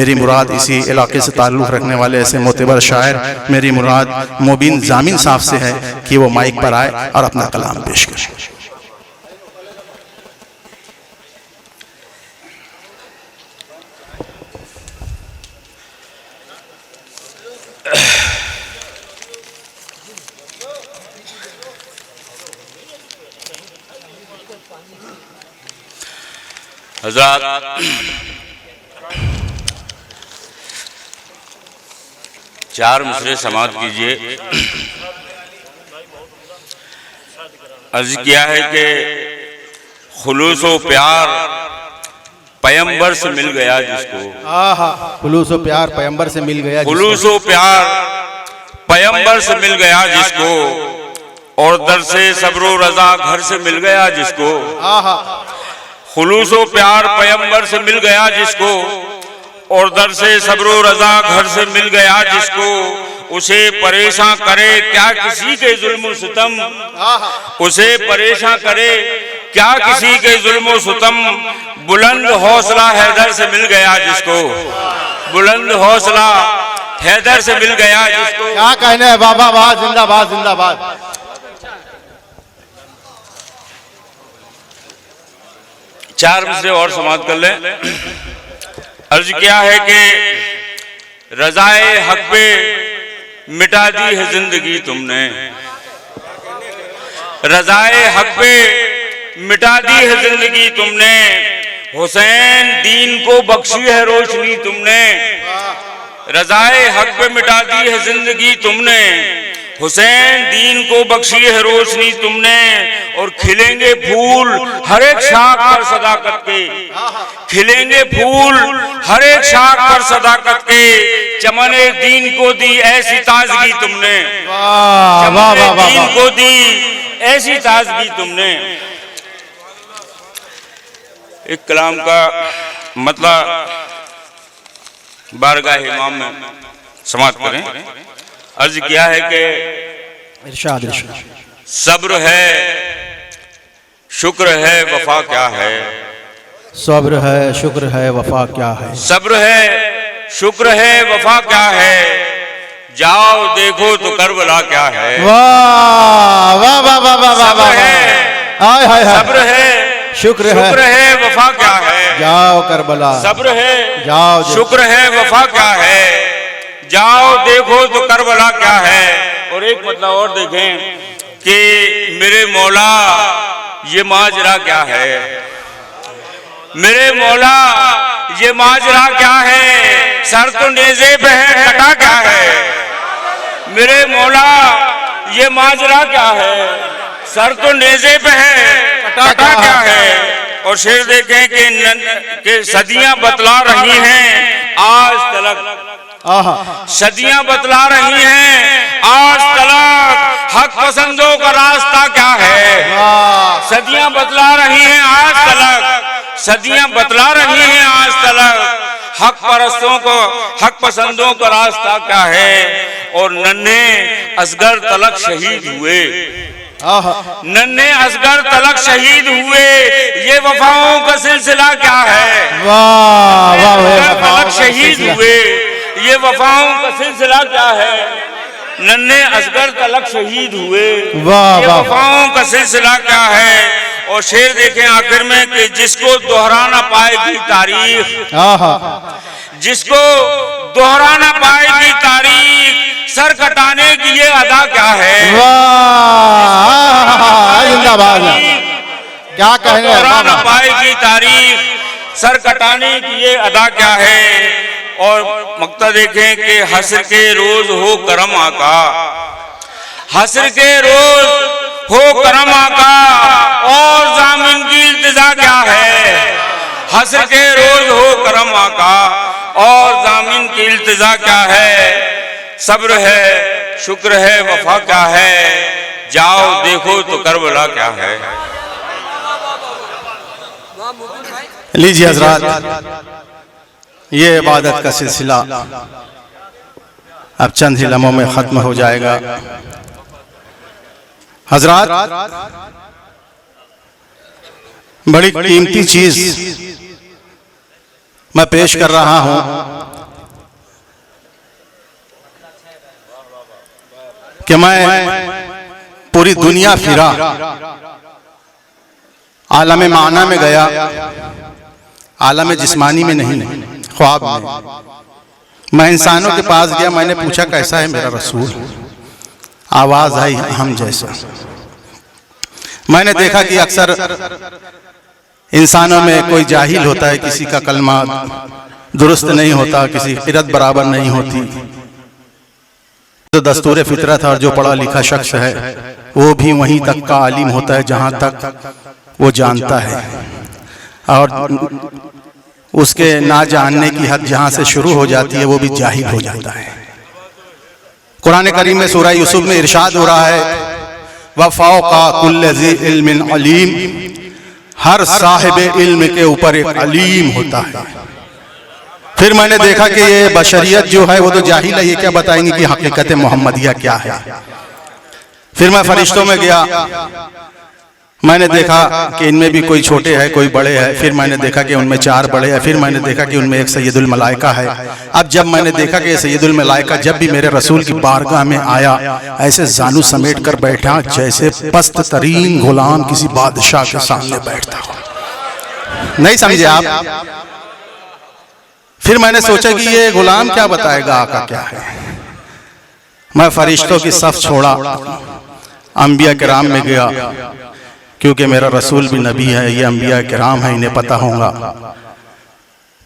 मेरी मुराद इसी इलाके से ताल्लुक़ रखने वाले ऐसे मोतबर शायर मेरी मुराद मुबीन जामिन साहब से है कि वो माइक पर आए और अपना कलाम पेश करें। हज़रात, चार मिसरे समात कीजिए। अर्ज किया है कि खुलूस व प्यार पैगंबर से मिल गया जिसको, खुलूस व प्यार पैगंबर से मिल गया, खुलूस व प्यार पैगंबर से मिल गया जिसको, और दर से सब्र व रजा घर से मिल गया जिसको। खुलूस व प्यार पैगंबर से मिल गया जिसको, और दर से सब्र व रजा घर से मिल गया जिसको, उसे परेशान करे क्या किसी के जुल्म व सितम, उसे परेशान करे क्या किसी के जुल्म व सितम, बुलंद हौसला हैदर से मिल गया जिसको, बुलंद हौसला हैदर से मिल गया जिसको। क्या कहना है बाबा, वाह जिंदाबाद जिंदाबाद। चार मिसरे और समाप्त कर लें। अर्ज किया है कि रजाए हक पे मिटा दी है जिंदगी तुमने, रजाए हक पे मिटा दी है जिंदगी तुमने, हुसैन दीन को बख्शी है रोशनी तुमने, रजाए हक पे मिटा दी है जिंदगी तुमने, हुसैन दीन को बख्शी है रोशनी तुमने, और खिलेंगे फूल हर एक शाख पर सदाकत के, खिलेंगे फूल हर एक शाख पर सदाकत के, चमने दीन को दी ऐसी ताजगी तुमने, चमने दीन को दी ऐसी ताजगी तुमने। एक कलाम का मतलब बारगाह इमाम में समाप्त करें। अर्ज किया है कि इरशाद इरशाद, सब्र है शुक्र है वफा क्या है, सब्र है शुक्र है वफा क्या है, सब्र है शुक्र है वफा क्या है, जाओ देखो तो करबला क्या है। वाह वाह वाह वाह वाह वाह, सब्र है, हाय हाय हाय, सब्र है शुक्र है वफा क्या है, जाओ करबला, सब्र है जाओ, शुक्र है वफा क्या है, जाओ देखो तो करबला क्या है। और एक मतलब और देखें कि मेरे मौला ये माजरा क्या है, मेरे मौला ये माजरा क्या है, सर तो नेज़े पे है कटा क्या है, मेरे मौला ये माजरा क्या है, सर तो नेज़े पे है कटा क्या है। और शेर देखें कि सदियां बतला रही हैं आज तलक, सदियां बतला रही हैं आज तलक, हक पसंदों का रास्ता क्या है, सदियां बतला रही हैं आज तलक, सदियां बतला रही हैं आज तलक, हक परस्तों को हक पसंदों का रास्ता क्या है। और नन्हे असगर तलक शहीद हुए, नन्हे असगर तलक शहीद हुए, ये वफाओं का सिलसिला क्या है, वाह वाह, तलक शहीद हुए ये वफाओं का सिलसिला क्या है, नन्हे असगर तलक शहीद हुए ये वफाओं का सिलसिला क्या है। और शेर देखें आखिर में कि जिसको दोहराना पाएगी तारीख, जिसको दोहराना पाएगी तारीख, सर कटाने की ये अदा क्या है। जिंदाबाद, क्या कहने, दोहराना पाएगी तारीख, सर कटाने की ये अदा क्या है। और मक्ता देखें कि हस्र के रोज हो करम आका, हस्र के रोज हो करम आका, और जामिन की इल्तिजा क्या है, हस्र के रोज हो करम आका, और जामिन की इल्तिजा क्या है। सब्र है शुक्र है वफा क्या है, जाओ देखो तो करबला क्या है। लीजिए हजरात, ये इबादत का सिलसिला अब चंद ही लम्हों में खत्म हो जाएगा। हजरात, बड़ी कीमती चीज मैं पेश कर रहा हूं, कि मैं पूरी दुनिया फिरा, आलम माना में गया, आलम जिस्मानी में नहीं, ख्वाब में। मैं इंसानों के पास गया, मैंने पूछा कैसा है मेरा रसूल? आवाज आई हम जैसा। मैंने देखा कि अक्सर इंसानों में कोई जाहिल होता है, किसी का कलमा दुरुस्त नहीं होता, किसी किरत बराबर नहीं होती। जो दस्तूर फितरत और जो पढ़ा लिखा शख्स है वो भी वहीं तक का आलिम होता है जहां तक वो जानता है, और उसके ना जानने की हद जहां से शुरू हो जाती है वो भी जाहिल हो जाता है। कुरान करीम में सूरह यूसुफ में इरशाद हो रहा है, व फौका कुल्ल ज़ी इल्मिन अलीम, हर साहिब इल्म के ऊपर एक अलीम होता है। फिर मैंने देखा कि ये बशरियत जो है वो तो जाहिल है, ये क्या बताएंगे कि हकीकत मोहम्मदिया क्या है। फिर मैं फरिश्तों में गया, मैंने देखा कि इनमें भी कोई छोटे है कोई बड़े है। फिर मैंने देखा कि उनमें 4 बड़े हैं। फिर मैंने देखा कि उनमें एक सैयदुल मलाइका है। अब जब मैंने देखा कि सैयदुल मलाइका जब भी मेरे रसूल की बारगाह में आया, ऐसे जानू समेट कर बैठा जैसे पस्त तरीन गुलाम किसी बादशाह के सामने बैठता हो। नहीं समझे आप? फिर मैंने सोचा कि ये गुलाम क्या बताएगा आका क्या है। मैं फरिश्तों की सफ छोड़ा, अंबिया किराम में गया, क्योंकि मेरा रसूल भी नबी है, ये अंबिया किराम है, इन्हें पता होगा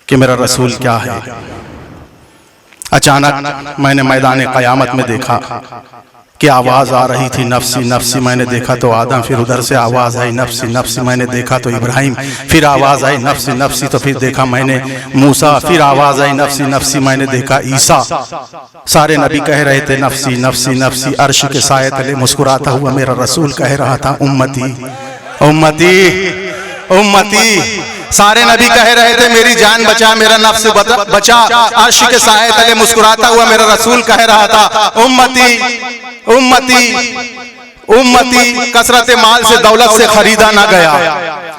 कि मेरा रसूल क्या है। अचानक मैंने मैदान क़यामत में देखा कि आवाज़ आ रही थी नफ्सी नफ्सी। मैंने देखा तो आदम, फिर उधर से आवाज़ आई नफ्सी नफ्सी। मैंने देखा तो इब्राहिम, फिर आवाज़ आई नफ्सी नफ्सी। तो फिर देखा मैंने मूसा, फिर आवाज़ आई नफ्सी नफ्सी। मैंने देखा ईसा। सारे नबी कह रहे थे नफ्सी नफ्सी नफ्सी। अर्श के साए तले मुस्कुराता हुआ मेरा रसूल कह रहा था उम्मती उम्मती उम्मती। सारे नबी कह रहे थे मेरी जान बचा, मेरा नफ्स बचा। अर्श के साए तले मुस्कुराता हुआ मेरा रसूल कह रहा था उम्मती उम्मती उम्मती। कसरत माल से दौलत से खरीदा ना गया,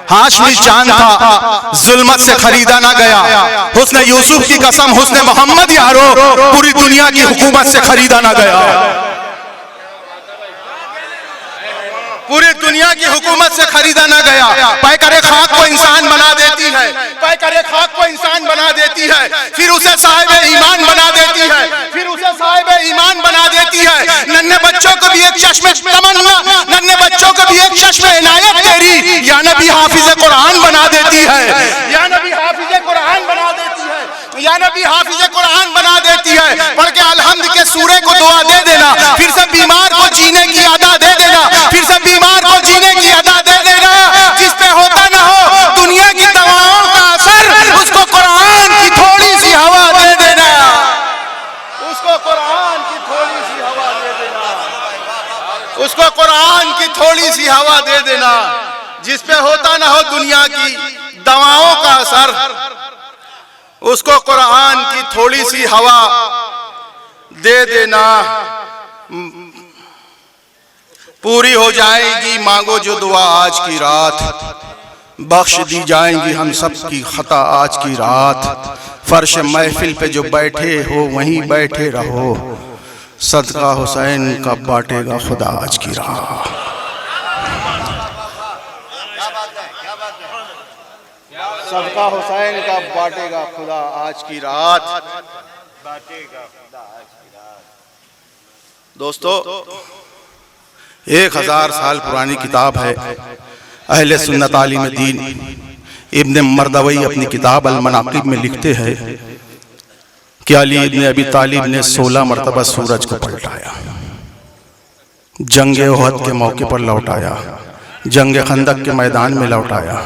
हाशमी चांद था जुल्मत से खरीदा ना गया। हुस्न यूसुफ की कसम हुस्न मोहम्मद यारो, पूरी दुनिया की हुकूमत से खरीदा ना गया। पूरी दुनिया की हुकूमत से खरीदा ना गया। पैकरे खाक को इंसान बना देती है, पैकरे खाक को इंसान बना देती है, फिर उसे साहिब ईमान बना देती है, फिर उसे साहिब ईमान बना देती है। नन्हे बच्चों को भी एक चश्मे तमन्ना, नन्हे बच्चों को भी एक चश्मे इनायत तेरी, या नबी हाफिज कुरान बना देती है, या नबी हाफिज कुरान बना देती है, या नबी हाफिज कुरान बना देती है। पढ़ के अलहम्द के सूरे को दुआ दे देना, फिर से बीमार को जीने की अदा दे देना, फिर से बीमार को जीने की अदा दे देना। जिस पे होता ना हो दुनिया की दवाओं का असर, उसको कुरान की थोड़ी सी हवा दे देना, उसको कुरान की थोड़ी सी हवा दे देना, उसको कुरान की थोड़ी सी हवा दे देना। जिस पे होता ना हो दुनिया की दवाओं का असर, उसको कुरान की थोड़ी सी हवा दे देना। पूरी हो जाएगी मांगो जो दुआ आज की रात, बख्श दी जाएंगी हम सब की खता आज की रात। फर्श महफिल पे जो बैठे हो वहीं बैठे रहो, सदका हुसैन का बांटेगा खुदा आज की रात। सदका हुसैन का बांटेगा खुदा आज की रात, बांटेगा खुदा आज की रात। दोस्तों 1000 साल पुरानी किताब है। अहले सुन्नत आलिम दीन इब्न मरदवई अपनी किताब अल मनाकिब में लिखते हैं कि अली इब्न अबी तालिब ने 16 मरतबा सूरज को पलटाया, जंग ओहद के मौके पर लौटाया, जंग खंदक के मैदान में लौटाया,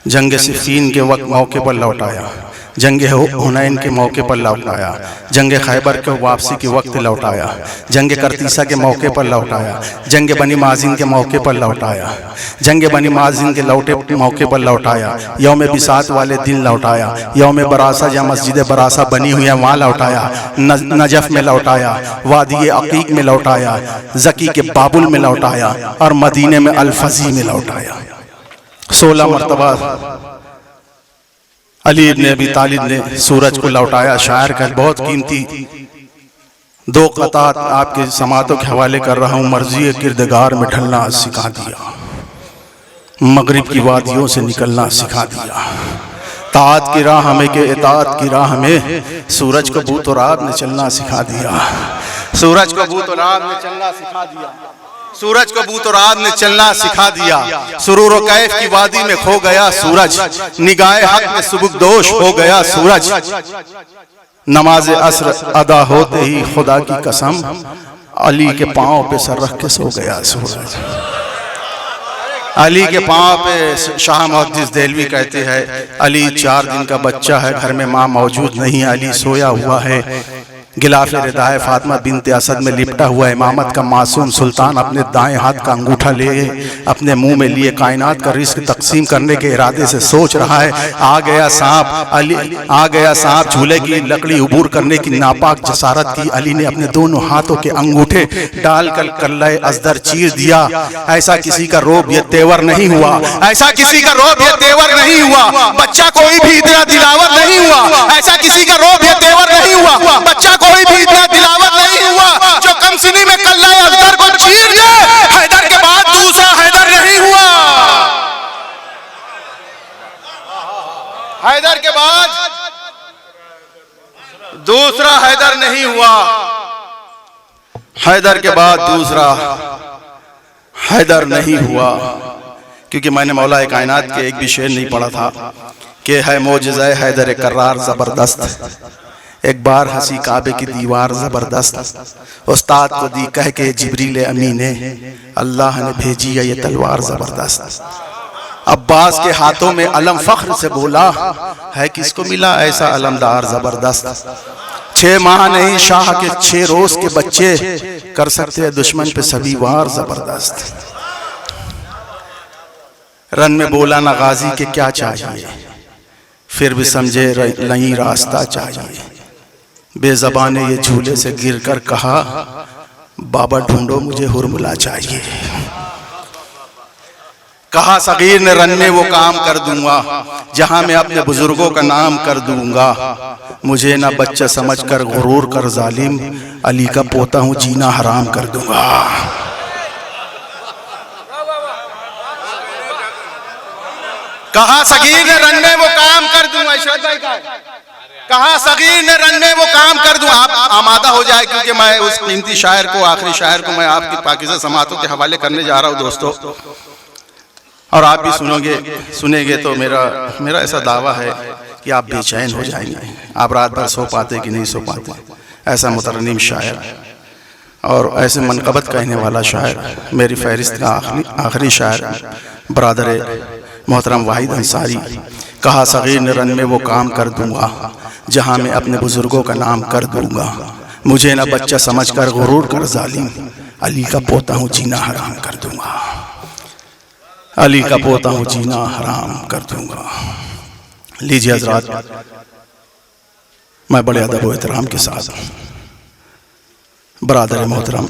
जंग सिफ़ीन के वक्त मौके पर लौटाया, जंग हुनैन के मौके पर लौटाया, जंग खैबर के वापसी के वक्त लौटाया, जंग करतीसा के मौके पर लौटाया, जंग बनी माजिन के मौके पर लौटाया, जंग बनी माजिन के लौटे मौके पर लौटाया, यौम बिसात वाले दिन लौटाया, यौम बरासा जहाँ मस्जिद बरासा बनी हुई है वहाँ लौटाया, नजफ में लौटाया, वादी अकीक में लौटाया, जकी के बाबुल में लौटाया और मदीने में अल-फज़ी में लौटाया। 16 मरतबा अली इब्न अबी तालिब ने सूरज को लौटाया। शायर का बहुत कीमती दो क़तात आपके समातों के हवाले कर रहा हूँ। मर्ज़ी किरदगार में ढलना सिखा दिया, मगरिब की वादियों से निकलना सिखा दिया, ताअत की राह हमें के इताअत की राह में सूरज को बूत और आब ने चलना सिखा दिया, सूरज को बूत और आब ने चलना सिखा दिया, सूरज को बूत और आब ने चलना सिखा दिया। सुरूर और कैफ की वादी में खो गया सूरज, निगाहे हक में सुबुकदोश हो गया सूरज। नमाज असर अदा होते ही खुदा की कसम, अली के पांव पे सर रख के सो गया सूरज। अली के पांव पे शाह मुहद्दिस देहलवी कहते हैं, अली 4 दिन का बच्चा है, घर में माँ मौजूद नहीं, अली सोया हुआ है। गिलाफ रिदाए फातिमा बिनते असद में लिपटा हुआ इमामत का मासूम सुल्तान अपने दाएं हाथ का अंगूठा ले अपने मुंह में लिए कायनात का रिस्क तकसीम करने के इरादे से सोच रहा है। आ गया सांप, अली आ गया सांप, झूले की लकड़ी उबूर करने की नापाक जसारत की। अली ने अपने दोनों हाथों के अंगूठे डालकर कल्ले अजदर चीर दिया। ऐसा किसी का रोब ये तेवर नहीं हुआ, ऐसा किसी का रोब ये तेवर नहीं हुआ, बच्चा कोई भी इतना दिलावर नहीं हुआ, ऐसा किसी का रोब ये तेवर नहीं हुआ, बच्चा कोई भी इतना दिलावर नहीं हुआ जो कम सिनी में कल्ला अजदर को चीर दे। हैदर के बाद दूसरा हैदर नहीं हुआ, हैदर के बाद दूसरा हैदर नहीं हुआ, हैदर के बाद दूसरा हैदर नहीं हुआ। क्योंकि मैंने मौला कायनात के एक भी शेर नहीं पढ़ा था कि है मोजज़े हैदर कर्रार जबरदस्त, एक बार हंसी काबे की दीवार जबरदस्त, उस्ताद को दी कह के जिब्रील अमीन ने, अल्लाह ने भेजी है ये तलवार जबरदस्त। अब्बास के हाथों में अलम फख्र से बोला, है किसको मिला ऐसा अलमदार जबरदस्त। 6 माह नहीं शाह के 6 रोज के बच्चे कर सकते हैं दुश्मन पे सभी वार जबरदस्त। रन में बोला ना गाजी के क्या चाहिए, फिर भी समझे नहीं रास्ता चाहिए। बेज़बाने ये झूले से गिरकर कहा, बाबा ढूंढो मुझे हुरमुला चाहिए। कहा सगीर ने रन में वो काम कर दूंगा जहां मैं अपने बुजुर्गों का नाम कर दूंगा। मुझे ना बच्चा समझकर गुरूर कर जालिम, अली का पोता हूं जीना हराम कर दूंगा। कहा सगीर ने रन में वो काम कर दूंगा, कहा सगीर ने रन में वो काम कर दूं। आप आमादा हो जाए क्योंकि मैं उस कीमती शायर को, आखिरी शायर को मैं आपकी पाकीज़ा समातों के हवाले करने जा रहा हूं दोस्तों, और आप भी सुनेंगे तो मेरा ऐसा दावा है कि आप बेचैन हो जाएंगे। आप रात भर सो पाते कि नहीं सो पाते। ऐसा मुतरन्निम शायर और ऐसे मनक़बत कहने वाला शायर, मेरी फहरिस्त का आखिरी शायर बरादर मोहतरम वाहिद अंसारी। कहा सगीर ने रन में वो काम कर दूंगा जहां मैं अपने बुजुर्गों का नाम कर दूंगा। मुझे ना बच्चा समझकर गुरूर कर जालिम, अली का पोता हूं जीना हराम कर दूंगा, अली का पोता हूं जीना हराम कर दूंगा। लीजिए हज़रात, मैं बड़े अदब व एहतराम के साथ बरादर मोहतरम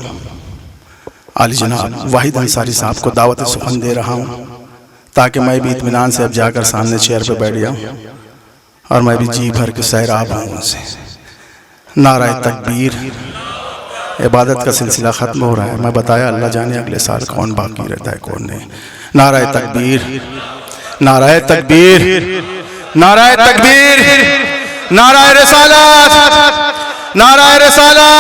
आली जनाब वाहिद अंसारी साहब को दावत सुखन दे रहा हूँ, ताकि मैं भी इत्मीनान से अब जाकर सामने चेयर पे बैठ जाऊँ और मैं भी जी भर के सैराब हूँ उनसे। नारा तकबीर, इबादत का सिलसिला ख़त्म हो रहा है। मैं बताया अल्लाह जाने अगले साल कौन बाकी रहता है कौन नहीं। नारा तकबीर, नारा तकबीर, नारा तकबीर, नारा रिसालत, नारा रिसालत।